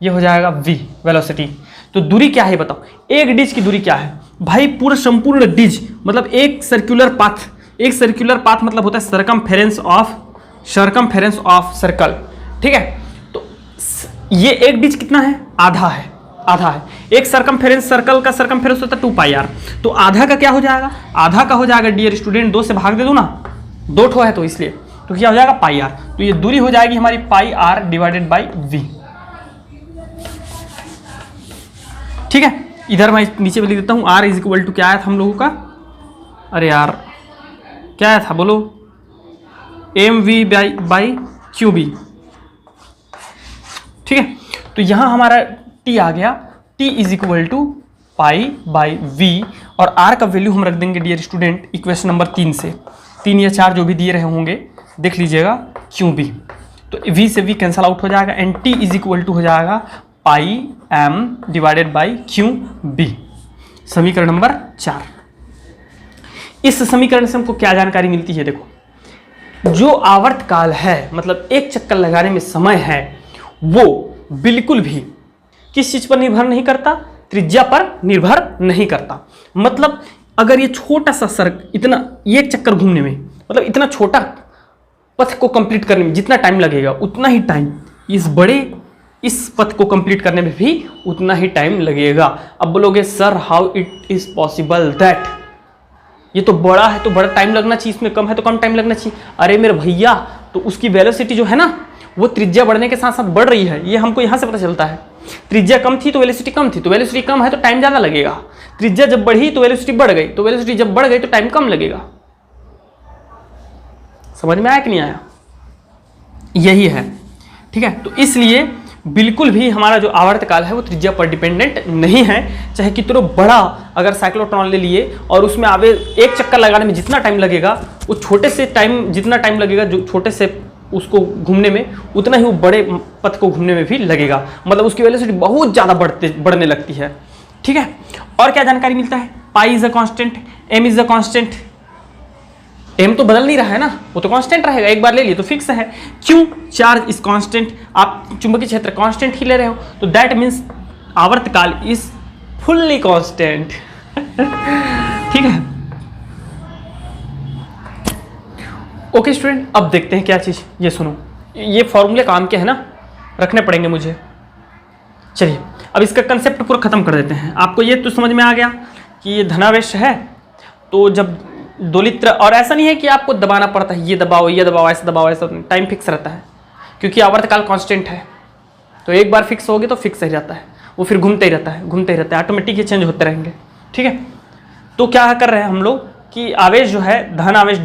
ये हो जाएगा v, वेलोसिटी। तो दूरी क्या है बताओ, एक डिज की दूरी क्या है भाई? पूरा संपूर्ण डिज मतलब एक सर्कुलर पाथ, एक सर्कुलर पाथ मतलब होता है सर्कमफेरेंस ऑफ सर्कल, ठीक है। तो ये एक डिज कितना है? आधा है, आधा है। एक सर्कमफेरेंस सर्कल का सर्कमफेरेंस होता है 2πr, तो आधा का क्या हो जाएगा? आधा का हो जाएगा डियर स्टूडेंट, 2 से भाग दे दो ना, 2 ठो है तो इसलिए, तो क्या हो जाएगा πr, तो ये दूरी हो जाएगी हमारी πr डिवाइडेड बाई v, ठीक है। इधर मैं नीचे भी लिख देता हूं, r इज इक्वल टू क्या आया था हम लोगों का, अरे यार क्या आया था बोलो, mv बाई qb, ठीक है। तो यहां हमारा t आ गया, t is equal to pi by v, और r का वैल्यू हम रख देंगे डियर स्टूडेंट इक्वेशन नंबर 3 से, 3 या 4 जो भी दिए रहे होंगे देख लीजिएगा, qb, तो v से v कैंसल आउट हो जाएगा, and t is equal to हो जाएगा pi m divided by qb, समीकरण नंबर 4। इस समीकरण से हमको क्या जानकारी मिलती है? देखो, जो आवर्त काल है मतलब एक चक्कर लगाने में समय है, वो बिल्कुल भी किस चीज पर निर्भर नहीं करता? त्रिज्या पर निर्भर नहीं करता। मतलब अगर ये छोटा सा सर्क, इतना एक चक्कर घूमने में, मतलब इतना छोटा पथ को कंप्लीट करने में जितना टाइम लगेगा उतना ही टाइम इस पथ को कंप्लीट करने में भी उतना ही टाइम लगेगा। अब बोलोगे sir how it is possible that, ये तो बड़ा है तो बड़ा टाइम लगना चाहिए, इसमें कम है तो कम टाइम लगना चाहिए। अरे मेरे भैया, तो उसकी वेलोसिटी जो है ना वो त्रिज्या बढ़ने के साथ साथ बढ़ रही है, ये हमको यहाँ से पता चलता है। त्रिज्या कम थी तो वेलोसिटी कम थी, तो वेलोसिटी कम है तो टाइम ज़्यादा लगेगा। त्रिज्या जब बढ़ी तो वेलोसिटी बढ़ गई, तो वेलोसिटी जब बढ़ गई तो टाइम कम लगेगा। समझ में आया कि नहीं आया? यही है, ठीक है। तो इसलिए बिल्कुल भी हमारा जो आवर्त काल है वो त्रिज्या पर डिपेंडेंट नहीं है। चाहे कितना बड़ा अगर साइक्लोट्रॉन ले लिए और उसमें आवे एक चक्कर लगाने में जितना टाइम लगेगा, वो छोटे से टाइम जितना टाइम लगेगा जो छोटे से उसको घूमने में, उतना ही वो बड़े पथ को घूमने में भी लगेगा। मतलब उसकी वेलोसिटी बहुत ज़्यादा बढ़ने लगती है, ठीक है। और क्या जानकारी मिलता है? Pi is a constant, M is a constant. M तो बदल नहीं रहा है ना, वो तो कांस्टेंट रहेगा, एक बार ले लिए तो फिक्स है। क्यों? चार्ज इज कांस्टेंट, आप चुंबकीय क्षेत्र कांस्टेंट ही ले रहे हो, तो दैट मीन्स आवर्तकाल इज फुल्ली कांस्टेंट, ठीक है। ओके स्टूडेंट, अब देखते हैं क्या चीज, ये सुनो, ये फॉर्मूले काम के है ना, रखने पड़ेंगे मुझे। चलिए अब इसका कंसेप्ट पूरा खत्म कर देते हैं। आपको ये तो समझ में आ गया कि ये धनावेश है, तो जब दोलित्र, और ऐसा नहीं है कि आपको दबाना पड़ता है, ये दबाओ ऐसा दबाओ, ऐसा टाइम फिक्स रहता है, क्योंकि आवर्तकाल कांस्टेंट है। तो एक बार फिक्स हो गया तो फिक्स ही रहता है, वो फिर घूमते ही रहता है, ऑटोमेटिक ये चेंज होते रहेंगे, ठीक है। तो क्या कर रहे हैं हम लोग कि आवेश जो है, धन आवेश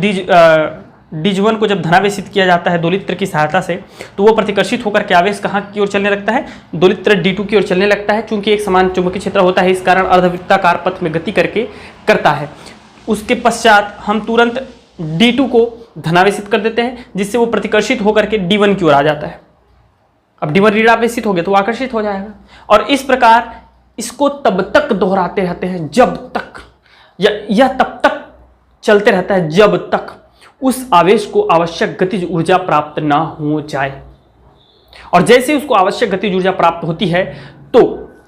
डिज1 को जब धनावेशित किया जाता है दोलित्र की सहायता से, तो वो प्रतिकर्षित होकर के आवेश कहाँ की ओर चलने लगता है? दोलित्र D2 की ओर चलने लगता है। चूंकि एक समान चुंबकीय क्षेत्र होता है, इस कारण अर्धवृत्ताकार पथ में गति करके करता है। उसके पश्चात हम तुरंत D2 को धनावेशित कर देते हैं, जिससे वो प्रतिकर्षित होकर के D1 की ओर आ जाता है। अब D1 ऋणावेशित हो गया तो आकर्षित हो जाएगा, और इस प्रकार इसको तब तक दोहराते रहते हैं जब तक, यह तब तक चलते रहता है जब तक उस आवेश को आवश्यक गतिज ऊर्जा प्राप्त ना हो जाए। और जैसे उसको आवश्यक गतिज ऊर्जा प्राप्त होती है तो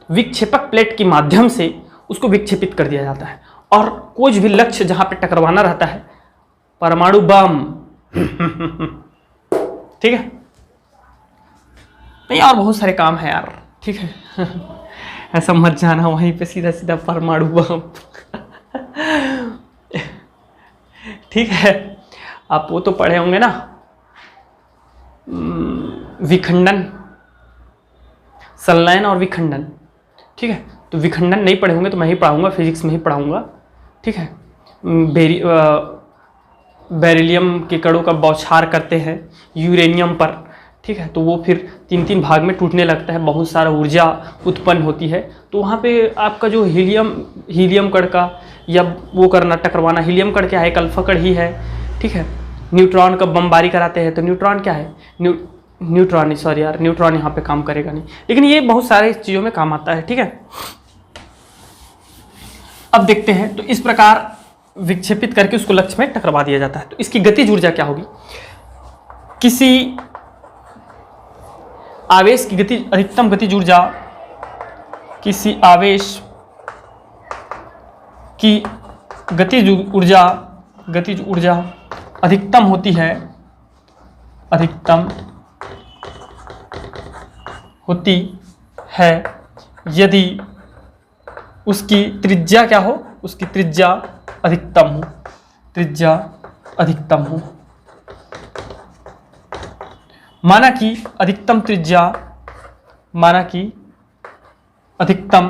विक्षेपक प्लेट के माध्यम से उसको विक्षेपित कर दिया जाता है, और कोई भी लक्ष्य जहां पे टकराना रहता है, परमाणु बम, ठीक है, नहीं और बहुत सारे काम है यार, ठीक है। ऐसा मत जाना वहीं पे सीधा सीधा परमाणु बम, ठीक है। आप वो तो पढ़े होंगे ना, विखंडन, संलयन और विखंडन। ठीक है, तो विखंडन नहीं पढ़े होंगे तो मैं ही पढ़ाऊँगा, फिजिक्स में ही पढ़ाऊँगा। ठीक है, बेरिलियम के कणों का बौछार करते हैं यूरेनियम पर। ठीक है, तो वो फिर 3-3 भाग में टूटने लगता है, बहुत सारा ऊर्जा उत्पन्न होती है। तो वहाँ पे आपका जो हीलियम कण का या वो करना, टकरवाना, हीलियम कण क्या है, एक अल्फा कण ही है। ठीक है, न्यूट्रॉन का बमबारी कराते हैं, तो न्यूट्रॉन क्या है, न्यूट्रॉन, सॉरी यार, न्यूट्रॉन यहाँ पे काम करेगा नहीं, लेकिन ये बहुत सारे चीज़ों में काम आता है। ठीक है, अब देखते हैं। तो इस प्रकार विक्षेपित करके उसको लक्ष्य में टकरवा दिया जाता है। तो इसकी गतिज ऊर्जा क्या होगी? किसी आवेश की गति, अधिकतम गतिज ऊर्जा, किसी आवेश की गतिज ऊर्जा अधिकतम होती है, अधिकतम होती है यदि उसकी त्रिज्या क्या हो, उसकी त्रिज्या अधिकतम हो, त्रिज्या अधिकतम हो। माना कि अधिकतम त्रिज्या, माना कि अधिकतम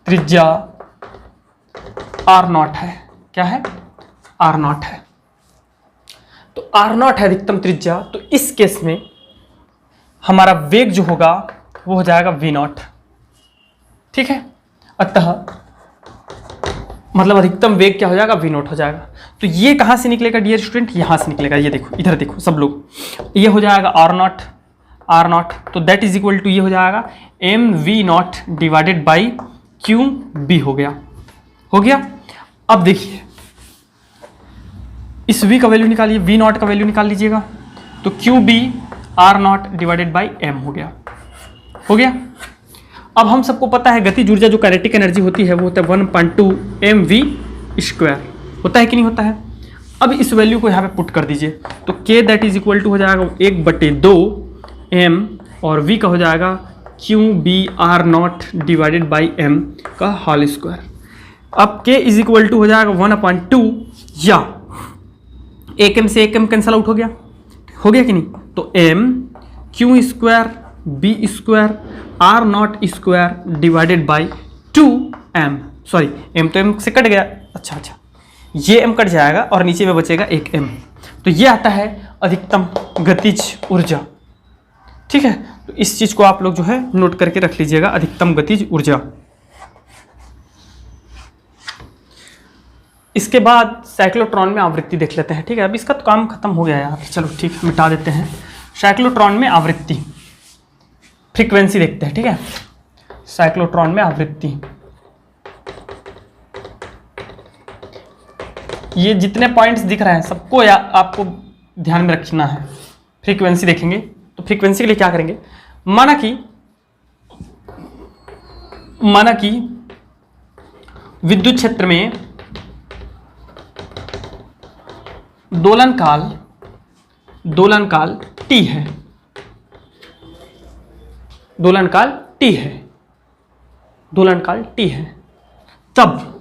त्रिज्या R0 है। क्या है? R0 है। तो R0 है अधिकतम त्रिज्या। तो इस केस में हमारा वेग जो होगा वो हो जाएगा V0। ठीक है, अतः मतलब अधिकतम वेग क्या हो जाएगा, V0 हो जाएगा। तो ये कहाँ से निकलेगा डियर स्टूडेंट? यहाँ से निकलेगा। ये देखो, इधर देखो सब लोग, ये हो जाएगा R0। तो दैट इज इक्वल टू ये हो जाएगा mV0 डिवाइडेड बाई QB हो गया। अब देखिए इस V का वैल्यू निकालिए, V0 का वैल्यू निकाल लीजिएगा। तो QB R0 divided by M हो गया। अब हम सबको पता है गतिज ऊर्जा जो काइनेटिक एनर्जी होती है वो होता है 1.2 mv²। होता है कि नहीं होता है? अब इस वैल्यू को यहाँ पे पुट कर दीजिए। तो K that is equal to हो जाएगा 1/2 m और V का हो जाएगा QB R0 divided by M का होल स्क्वायर। अब K इज इक्वल टू हो जाएगा 1/2, या एक m से एक m कैंसल आउट हो गया कि नहीं? तो m Q² B² R0² divided by 2m, sorry m तो m से कट गया। अच्छा, ये m कट जाएगा और नीचे में बचेगा एक m। तो ये आता है अधिकतम गतिज ऊर्जा। ठीक है, तो इस चीज को आप लोग जो है नोट करके रख लीजिएगा, अधिकतम गतिज ऊर्जा। इसके बाद साइक्लोट्रॉन में आवृत्ति देख लेते हैं। ठीक है, अब इसका तो काम खत्म हो गया यार, चलो ठीक है, मिटा देते हैं। साइक्लोट्रॉन में आवृत्ति, फ्रीक्वेंसी देखते हैं। ठीक है, साइक्लोट्रॉन में आवृत्ति, ये जितने पॉइंट्स दिख रहे हैं सबको आपको ध्यान में रखना है। फ्रीक्वेंसी देखेंगे तो फ्रीक्वेंसी के लिए क्या करेंगे, माना कि विद्युत क्षेत्र में दोलन काल T है, दोलन काल T है, तब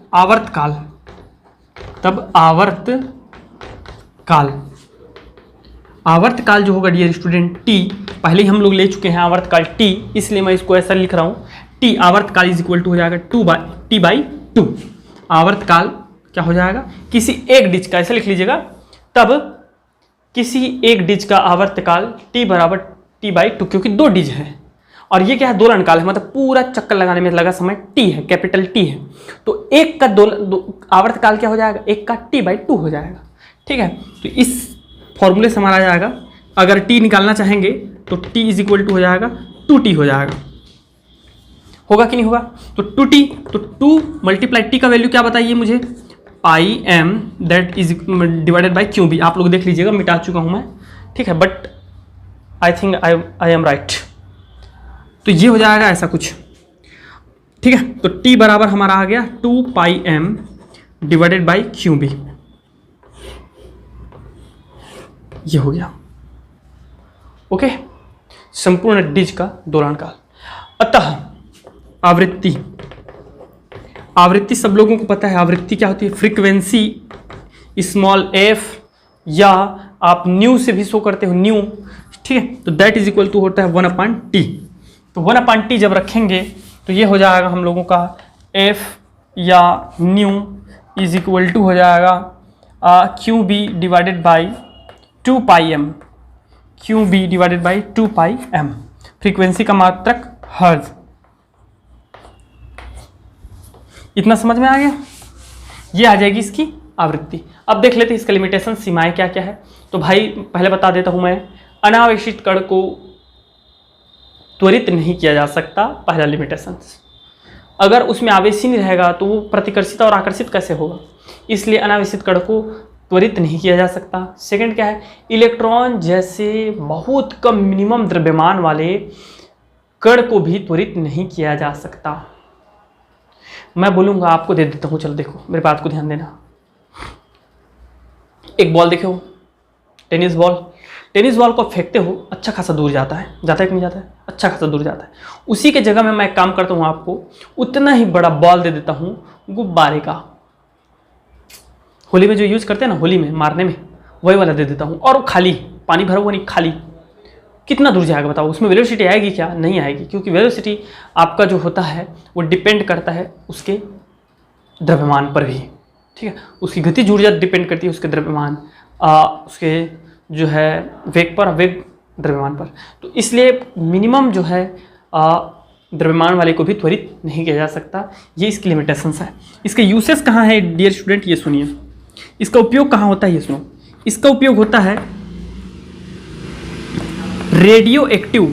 आवर्त काल जो होगा डियर स्टूडेंट T, पहले ही हम लोग ले चुके हैं आवर्त काल T, इसलिए मैं इसको ऐसा लिख रहा हूँ T आवर्त काल इज इक्वल टू हो जाएगा T/2। आवर्त काल क्या हो जाएगा, किसी एक डिच का, ऐसा लिख लीजिएगा, तब किसी एक डिच का आवर्त काल T बराबर T/2, क्योंकि 2 डिच है और ये क्या है, दोलन काल है, मतलब पूरा चक्कर लगाने में लगा समय T है, कैपिटल T है। तो एक का आवर्त काल क्या हो जाएगा, एक का T/2 हो जाएगा। ठीक है, तो इस फॉर्मूले से हमारा आ जाएगा, अगर T निकालना चाहेंगे तो T इज इक्वल टू हो जाएगा 2T हो जाएगा। होगा कि नहीं होगा? तो 2T, तो 2 मल्टीप्लाई T का वैल्यू क्या बताइए मुझे, IM that is divided by QB। आप लोग देख लीजिएगा, मिटा चुका हूँ मैं। ठीक है, but I think I am right. तो ये हो जाएगा ऐसा कुछ। ठीक है, तो T बराबर हमारा आ गया 2πm डिवाइडेड बाई QB, ये हो गया। ओके, संपूर्ण डिच का दोलन काल। अतः आवृत्ति सब लोगों को पता है, आवृत्ति क्या होती है, फ्रीक्वेंसी स्मॉल f या आप न्यू से भी शो करते हो न्यू, ठीक है। तो दैट इज इक्वल टू होता है 1/t। तो 1/t जब रखेंगे तो ये हो जाएगा हम लोगों का f या न्यू इज इक्वल टू हो जाएगा QB divided by 2πm, QB divided by 2πm, frequency का मात्रक हर्ज। इतना समझ में आ गया? ये आ जाएगी इसकी आवृत्ति। अब देख लेते हैं इसका लिमिटेशन, सीमाएं क्या क्या है। तो भाई पहले बता देता हूं मैं, अनावेशित कण को त्वरित नहीं किया जा सकता, पहला लिमिटेशन। अगर उसमें आवेश ही नहीं रहेगा तो वो प्रतिकर्षित और आकर्षित कैसे होगा, इसलिए अनावेशित कण को त्वरित नहीं किया जा सकता। सेकंड क्या है, इलेक्ट्रॉन जैसे बहुत कम मिनिमम द्रव्यमान वाले कण को भी त्वरित नहीं किया जा सकता। मैं बोलूँगा, आपको दे देता हूँ, चलो देखो मेरे बात को ध्यान देना। एक बॉल देखो, टेनिस बॉल, टेनिस बॉल को फेंकते हो अच्छा खासा दूर जाता है, जाता है कि नहीं जाता है? अच्छा खासा दूर जाता है। उसी के जगह में मैं एक काम करता हूँ, आपको उतना ही बड़ा बॉल दे देता हूँ गुब्बारे का, होली में जो यूज करते हैं ना, होली में मारने में, वही वाला दे देता हूँ, और खाली पानी भरा हुआ नहीं, खाली। कितना दूर जाएगा बताओ? उसमें वेलोसिटी आएगी क्या? नहीं आएगी, क्योंकि वेलोसिटी आपका जो होता है वो डिपेंड करता है उसके द्रव्यमान पर भी, ठीक है। उसकी गतिज ऊर्जा डिपेंड करती है उसके द्रव्यमान, उसके जो है वेग पर, वेग द्रव्यमान पर। तो इसलिए मिनिमम जो है द्रव्यमान वाले को भी त्वरित नहीं किया जा सकता। ये इसकी लिमिटेशंस है। इसके यूसेस कहाँ है डियर स्टूडेंट, ये सुनिए। इसका उपयोग कहाँ होता है, ये सुनो। इसका उपयोग होता है रेडियो एक्टिव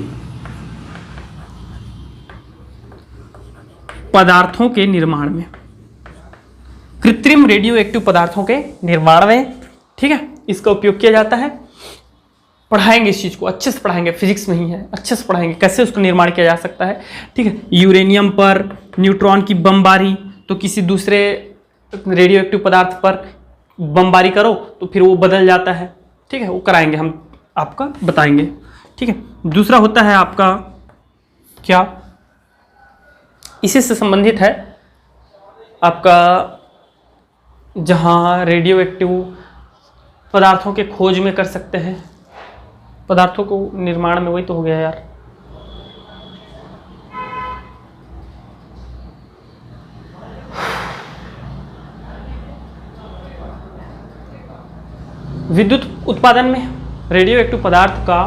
पदार्थों के निर्माण में, कृत्रिम रेडियो एक्टिव पदार्थों के निर्माण में, ठीक है, इसका उपयोग किया जाता है। पढ़ाएंगे इस चीज़ को, अच्छे से पढ़ाएंगे, फिजिक्स में ही है, अच्छे से पढ़ाएंगे कैसे उसको निर्माण किया जा सकता है, ठीक है। यूरेनियम पर न्यूट्रॉन की बमबारी, तो किसी दूसरे रेडियो एक्टिव पदार्थ पर बमबारी करो तो फिर वो बदल जाता है, ठीक है। वो कराएंगे हम, आपका बताएंगे, ठीक है। दूसरा होता है आपका क्या, इसी से संबंधित है आपका, जहाँ रेडियो एक्टिव पदार्थों के खोज में कर सकते हैं, पदार्थों को निर्माण में, वही तो हो गया यार। विद्युत उत्पादन में रेडियो एक्टिव पदार्थ का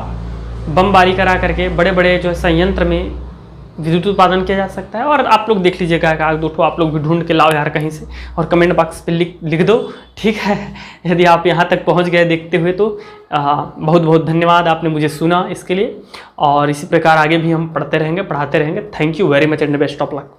बमबारी करा करके बड़े बड़े जो है संयंत्र में विद्युत उत्पादन किया जा सकता है। और आप लोग देख लीजिएगा, एक दो ठो आप लोग भी ढूंढ के लाओ यार कहीं से, और कमेंट बॉक्स पे लिख दो, ठीक है। यदि आप यहाँ तक पहुँच गए देखते हुए तो बहुत बहुत धन्यवाद, आपने मुझे सुना इसके लिए। और इसी प्रकार आगे भी हम पढ़ते रहेंगे, पढ़ाते रहेंगे। Thank you very much and best of luck.